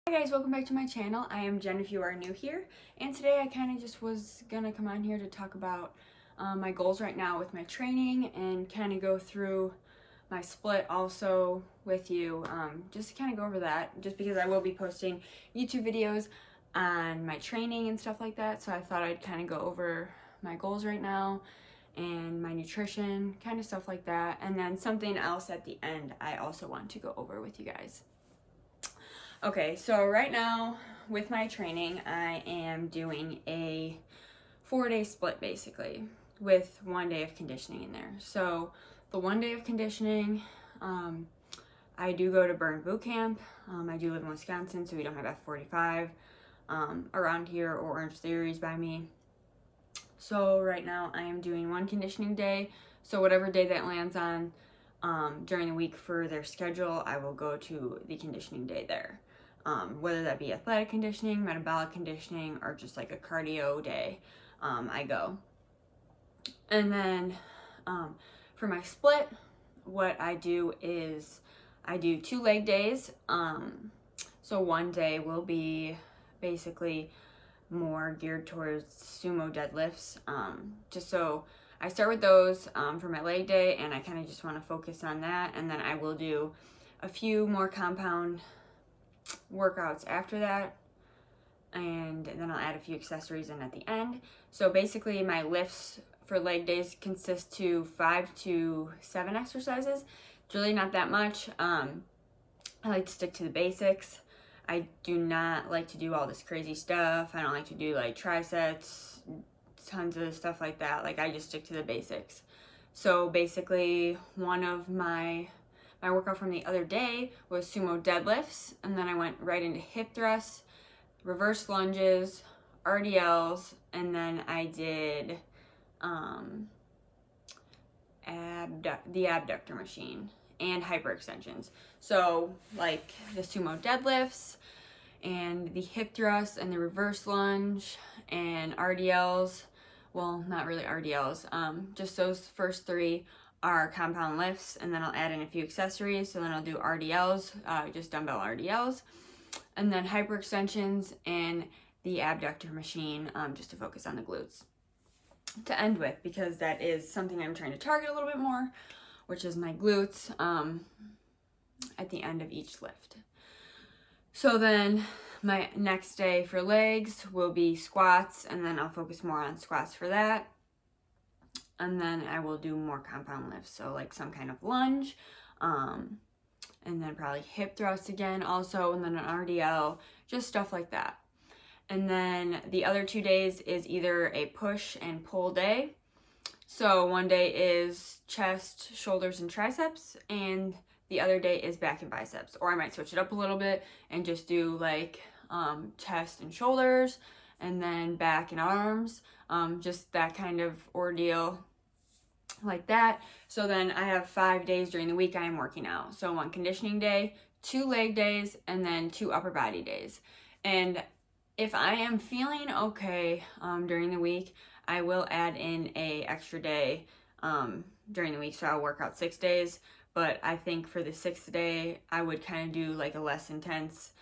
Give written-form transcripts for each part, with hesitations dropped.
Hi guys, welcome back to my channel. I am Jen if you are new here, and today I kind of just was gonna come on here to talk about my goals right now with my training and kind of go through my split also with you, just to kind of go over that, just because I will be posting YouTube videos on my training and stuff like that, so I thought I'd kind of go over my goals right now and my nutrition, kind of stuff like that, and then something else at the end I also want to go over with you guys. Okay, so right now with my training, I am doing a 4-day split basically with 1 day of conditioning in there. So the 1 day of conditioning, I do go to Burn Boot Camp. I do live in Wisconsin, so we don't have F45 around here or Orange Theories by me. So right now I am doing 1 conditioning day. So whatever day that lands on during the week for their schedule, I will go to the conditioning day there. Whether that be athletic conditioning, metabolic conditioning, or just like a cardio day, I go. And then for my split, what I do is I do 2 leg days. So 1 day will be basically more geared towards sumo deadlifts. Just so I start with those for my leg day, and I kind of just want to focus on that, and then I will do a few more compound workouts after that, and then I'll add a few accessories in at the end. So basically my lifts for leg days consist to 5 to 7 exercises. It's really not that much. I like to stick to the basics. I do not like to do all this crazy stuff. I don't like to do like triceps, tons of stuff like that. Like, I just stick to the basics. So basically one of my workout from the other day was sumo deadlifts, and then I went right into hip thrusts, reverse lunges, RDLs, and then I did the abductor machine and hyperextensions. So like the sumo deadlifts and the hip thrusts and the reverse lunge and RDLs, well, not really RDLs, just those first 3 are compound lifts, and then I'll add in a few accessories. So then I'll do RDLs, just dumbbell RDLs, and then hyperextensions and the abductor machine, just to focus on the glutes to end with, because that is something I'm trying to target a little bit more, which is my glutes at the end of each lift. So then my next day for legs will be squats, and then I'll focus more on squats for that. And then I will do more compound lifts, so like some kind of lunge, and then probably hip thrust again also, and then an RDL, just stuff like that. And then the other 2 days is either a push and pull day. So 1 day is chest, shoulders, and triceps, and the other day is back and biceps. Or I might switch it up a little bit and just do like chest and shoulders, and then back and arms, just that kind of ordeal like that. So then I have 5 days during the week I am working out. So 1 conditioning day, 2 leg days, and then 2 upper body days. And if I am feeling okay during the week, I will add in a extra day during the week. So I'll work out 6 days, but I think for the 6th day, I would kind of do like a less intense,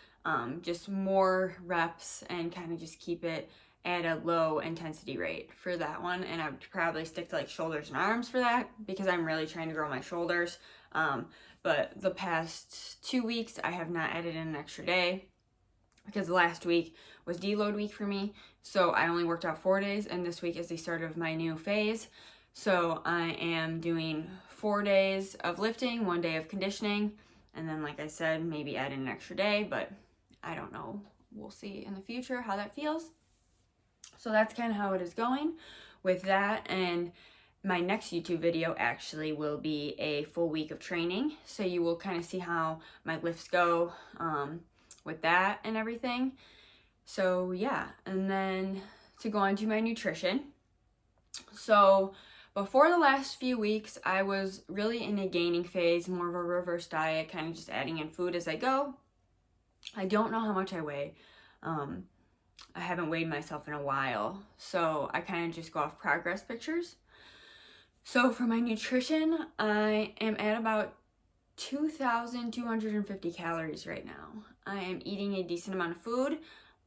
just more reps, and kind of just keep it at a low intensity rate for that one. And I would probably stick to like shoulders and arms for that, because I'm really trying to grow my shoulders. But the past 2 weeks, I have not added in an extra day, because last week was deload week for me. So I only worked out 4 days, and this week is the start of my new phase. So I am doing 4 days of lifting, 1 day of conditioning, and then, like I said, maybe add in an extra day, but I don't know. We'll see in the future how that feels. So that's kind of how it is going with that. And my next YouTube video actually will be a full week of training. So you will kind of see how my lifts go with that and everything. So yeah, and then to go on to my nutrition. So before the last few weeks, I was really in a gaining phase, more of a reverse diet, kind of just adding in food as I go. I don't know how much I weigh. I haven't weighed myself in a while, so I kind of just go off progress pictures. So for my nutrition, I am at about 2,250 calories right now. I am eating a decent amount of food.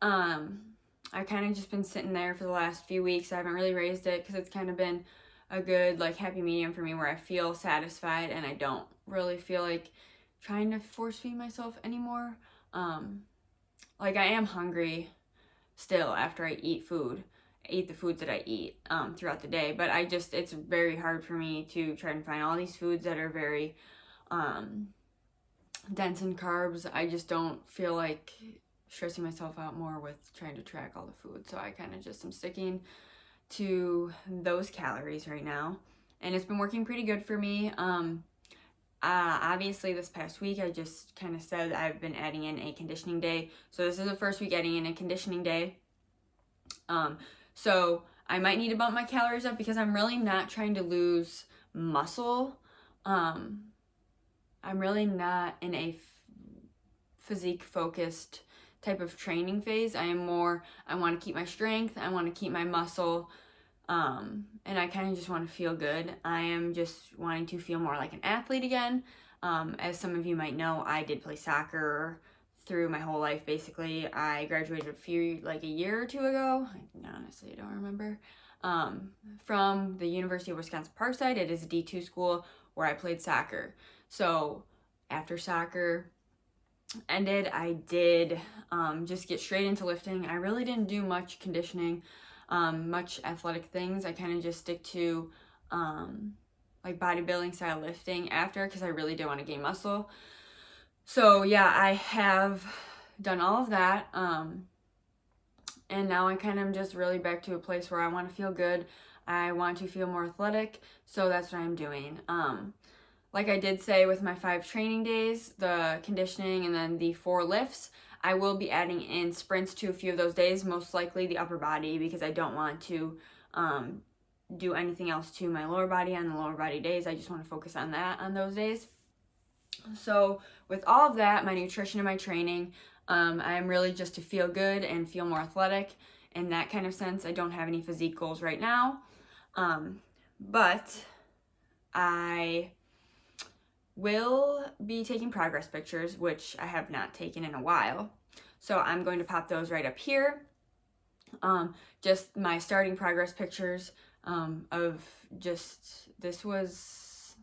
I kind of just been sitting there for the last few weeks. I haven't really raised it because it's kind of been a good, like, happy medium for me where I feel satisfied and I don't really feel like trying to force feed myself anymore. Like, I am hungry still after I eat the foods that I eat throughout the day, but it's very hard for me to try and find all these foods that are very dense in carbs. I just don't feel like stressing myself out more with trying to track all the food, so I kind of just am sticking to those calories right now, and it's been working pretty good for me. Obviously this past week I just kind of said I've been adding in a conditioning day, so this is the first week adding in a conditioning day. So I might need to bump my calories up because I'm really not trying to lose muscle. I'm really not in a physique focused type of training phase. I want to keep my strength, I want to keep my muscle, and I kind of just want to feel good. I am just wanting to feel more like an athlete again. As some of you might know, I did play soccer through my whole life, basically. I graduated a year or two ago. I honestly don't remember. From the University of Wisconsin-Parkside. It is a D2 school where I played soccer. So after soccer ended, I did just get straight into lifting. I really didn't do much conditioning, much athletic things. I kind of just stick to like bodybuilding style lifting after, because I really do want to gain muscle. So yeah, I have done all of that, and now I kind of just really back to a place where I want to feel good. I want to feel more athletic, so that's what I'm doing. Like I did say with my 5 training days, the conditioning and then the 4 lifts, I will be adding in sprints to a few of those days, most likely the upper body, because I don't want to do anything else to my lower body on the lower body days. I just want to focus on that on those days. So with all of that, my nutrition and my training, I'm really just to feel good and feel more athletic in that kind of sense. I don't have any physique goals right now, but I will be taking progress pictures, which I have not taken in a while. So I'm going to pop those right up here. Just my starting progress pictures of just, this was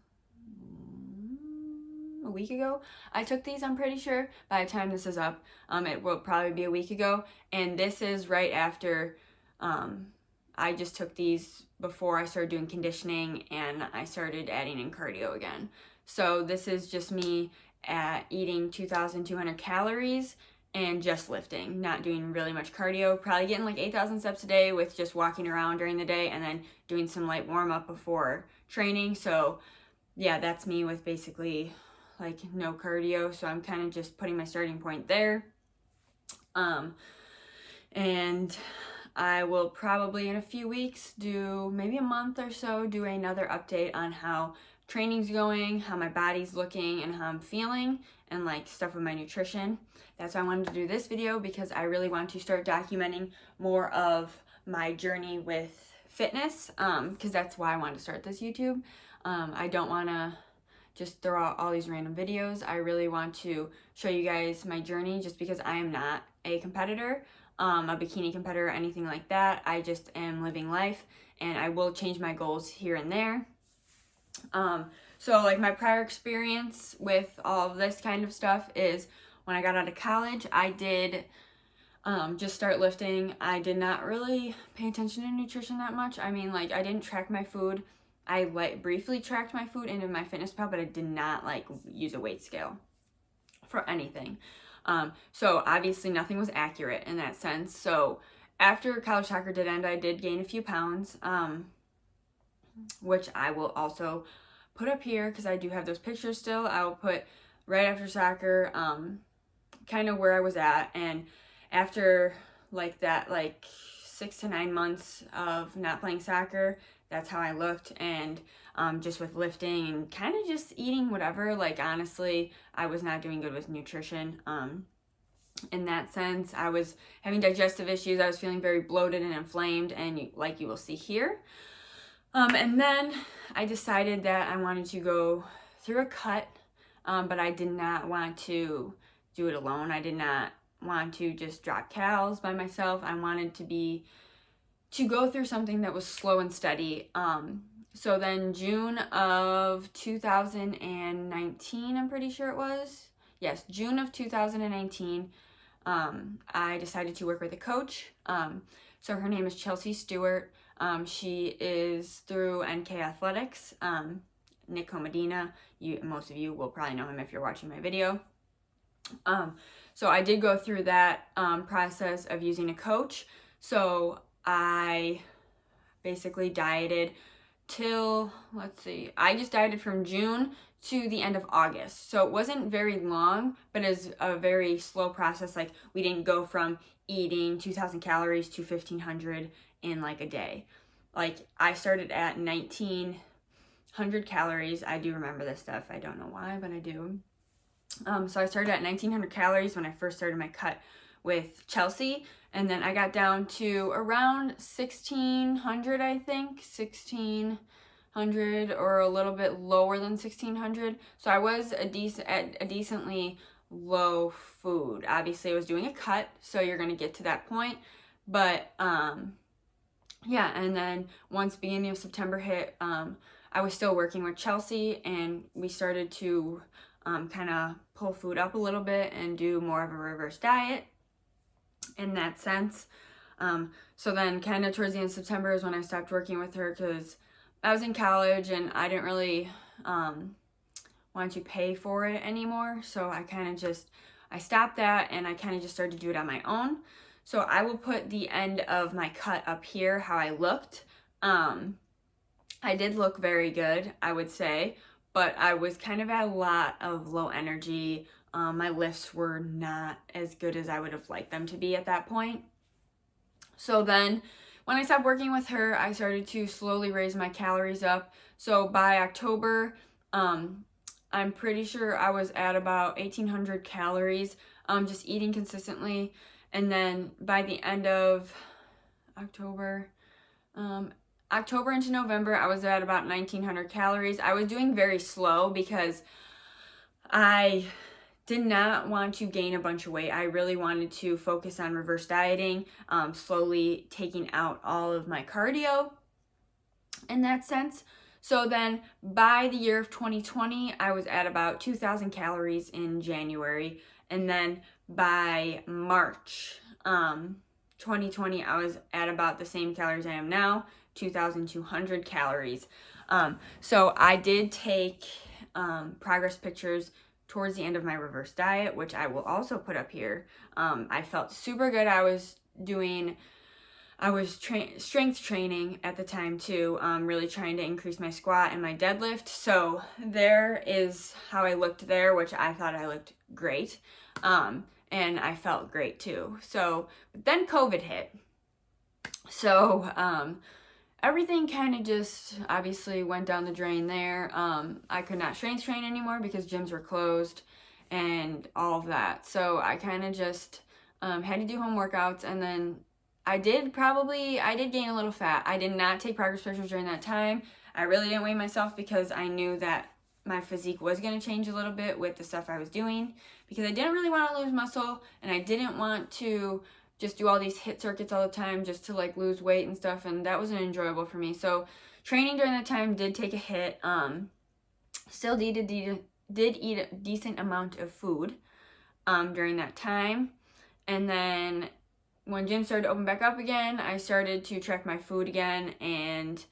a week ago I took these. I'm pretty sure by the time this is up, it will probably be a week ago, and this is right after I just took these before I started doing conditioning and I started adding in cardio again. So this is just me eating 2,200 calories and just lifting, not doing really much cardio, probably getting like 8,000 steps a day with just walking around during the day and then doing some light warm up before training. So yeah, that's me with basically like no cardio. So I'm kind of just putting my starting point there. And I will probably in a few weeks, maybe a month or so, do another update on how training's going, how my body's looking, and how I'm feeling, and like stuff with my nutrition. That's why I wanted to do this video, because I really want to start documenting more of my journey with fitness, because that's why I wanted to start this YouTube. I don't want to just throw out all these random videos. I really want to show you guys my journey, just because I am not a competitor, a bikini competitor or anything like that. I just am living life, and I will change my goals here and there. So like my prior experience with all of this kind of stuff is when I got out of college, I did just start lifting. I did not really pay attention to nutrition that much. I mean, like, I didn't track my food. I briefly tracked my food into MyFitnessPal, but I did not like use a weight scale for anything. So obviously nothing was accurate in that sense. So after college soccer did end, I did gain a few pounds, which I will also put up here because I do have those pictures still. I will put right after soccer, kind of where I was at, and after like that, like 6 to 9 months of not playing soccer, that's how I looked. And just with lifting and kind of just eating whatever, like honestly, I was not doing good with nutrition. In that sense, I was having digestive issues. I was feeling very bloated and inflamed, and like you will see here. And then I decided that I wanted to go through a cut. but I did not want to do it alone. I did not want to just drop cals by myself. I wanted to go through something that was slow and steady. So then June of 2019, I'm pretty sure it was. Yes, June of 2019, I decided to work with a coach. So her name is Chelsea Stewart. She is through NK Athletics. Nick Comedina, most of you will probably know him if you're watching my video. So I did go through that process of using a coach. So I basically dieted till, I just dieted from June to the end of August. So it wasn't very long, but it's a very slow process. Like, we didn't go from eating 2,000 calories to 1,500 in like a day. Like, I started at 1,900 calories. I do remember this stuff. I don't know why, but I do. So I started at 1,900 calories when I first started my cut with Chelsea, and then I got down to around 1,600, I think, 1,600 or a little bit lower than 1,600. So I was a decently low food. Obviously, I was doing a cut, so you're gonna get to that point, but yeah. And then once beginning of September hit, I was still working with Chelsea, and we started to kind of pull food up a little bit and do more of a reverse diet in that sense. So then kind of towards the end of September is when I stopped working with her, because I was in college and I didn't really want to pay for it anymore. So I stopped that, and I kind of just started to do it on my own. So I will put the end of my cut up here, how I looked. I did look very good, I would say, but I was kind of at a lot of low energy. My lifts were not as good as I would have liked them to be at that point. So then when I stopped working with her, I started to slowly raise my calories up. So by October, I'm pretty sure I was at about 1,800 calories, just eating consistently. And then by the end of October into November, I was at about 1,900 calories. I was doing very slow because I did not want to gain a bunch of weight. I really wanted to focus on reverse dieting, slowly taking out all of my cardio in that sense. So then by the year of 2020, I was at about 2,000 calories in January. And then by March 2020, I was at about the same calories I am now, 2,200 calories. So I did take progress pictures towards the end of my reverse diet, which I will also put up here. I felt super good. I was strength training at the time too, really trying to increase my squat and my deadlift. So there is how I looked there, which I thought I looked great. And I felt great too. So, but then COVID hit. So, everything kind of just obviously went down the drain there. I could not strength train anymore because gyms were closed and all of that. So I kind of just had to do home workouts, and then I did gain a little fat. I did not take progress pictures during that time. I really didn't weigh myself because I knew that my physique was going to change a little bit with the stuff I was doing, because I didn't really want to lose muscle, and I didn't want to just do all these HIIT circuits all the time just to like lose weight and stuff, and that wasn't enjoyable for me. So training during that time did take a hit. Still did eat a decent amount of food during that time. And then when gyms started to open back up again, I started to track my food again, and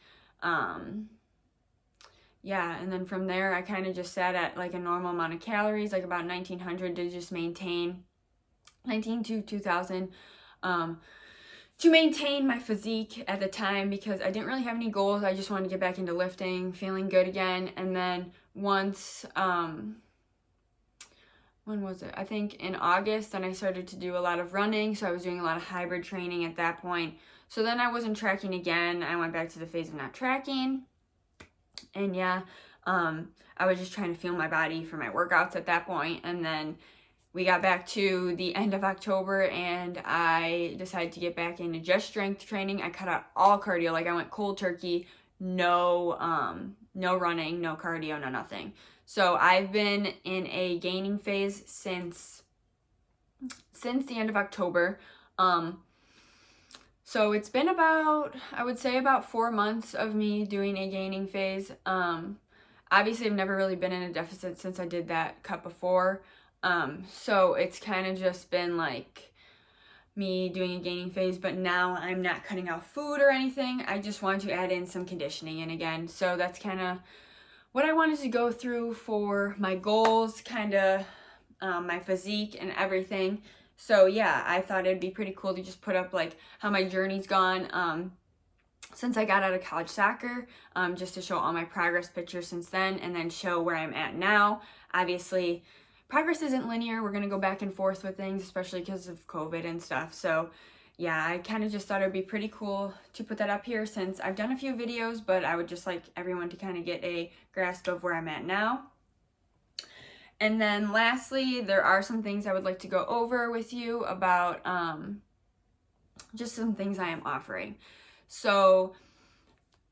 yeah, and then from there I kind of just sat at like a normal amount of calories, like about 1,900, to just maintain 19 to 2,000 to maintain my physique at the time, because I didn't really have any goals. I just wanted to get back into lifting, feeling good again. And then once when was it? I think in August, then I started to do a lot of running, so I was doing a lot of hybrid training at that point. So then I wasn't tracking again. I went back to the phase of not tracking. And yeah, I was just trying to feel my body for my workouts at that point. And then we got back to the end of October, and I decided to get back into just strength training. I cut out all cardio. Like, I went cold turkey, no running, no cardio, no nothing. So I've been in a gaining phase since the end of October. So it's been about, I would say about 4 months of me doing a gaining phase. Obviously I've never really been in a deficit since I did that cut before. So it's kind of just been like me doing a gaining phase, but now I'm not cutting out food or anything. I just wanted to add in some conditioning in again. So that's kind of what I wanted to go through for my goals, kind of my physique and everything. So yeah, I thought it'd be pretty cool to just put up like how my journey's gone since I got out of college soccer, just to show all my progress pictures since then, and then show where I'm at now. Obviously, progress isn't linear. We're gonna go back and forth with things, especially because of COVID and stuff. So yeah, I kind of just thought it'd be pretty cool to put that up here since I've done a few videos, but I would just like everyone to kind of get a grasp of where I'm at now. And then lastly, there are some things I would like to go over with you about just some things I am offering. So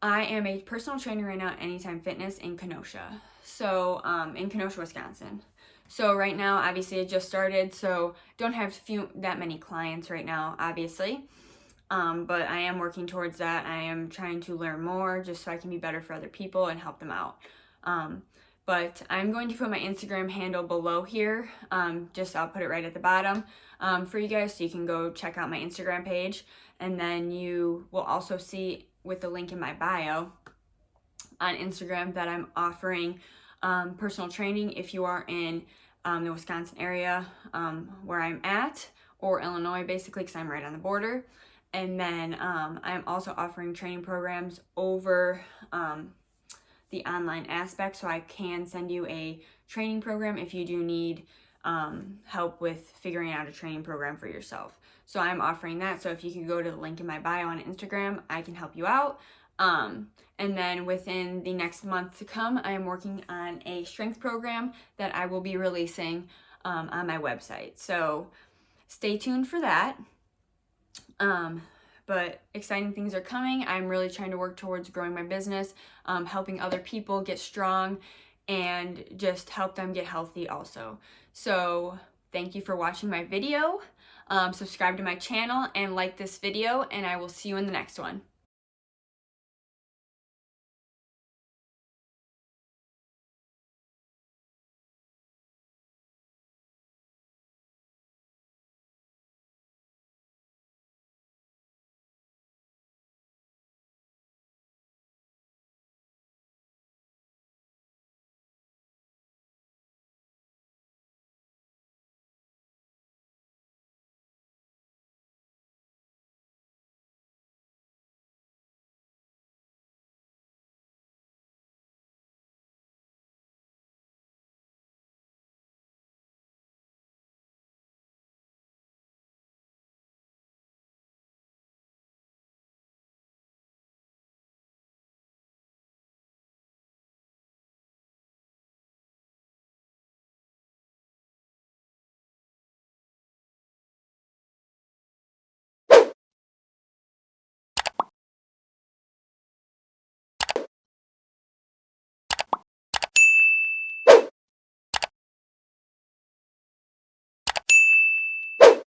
I am a personal trainer right now at Anytime Fitness in Kenosha. So in Kenosha, Wisconsin. So right now, obviously I just started, so don't have that many clients right now, obviously. But I am working towards that. I am trying to learn more just so I can be better for other people and help them out. But I'm going to put my Instagram handle below here. I'll put it right at the bottom for you guys so you can go check out my Instagram page. And then you will also see with the link in my bio on Instagram that I'm offering personal training if you are in the Wisconsin area where I'm at, or Illinois basically, because I'm right on the border. And then I'm also offering training programs over the online aspect, so I can send you a training program if you do need help with figuring out a training program for yourself. So I'm offering that, so if you can go to the link in my bio on Instagram, I can help you out. And then within the next month to come, I am working on a strength program that I will be releasing on my website. So stay tuned for that. But exciting things are coming. I'm really trying to work towards growing my business, helping other people get strong, and just help them get healthy also. So thank you for watching my video. Subscribe to my channel and like this video, and I will see you in the next one.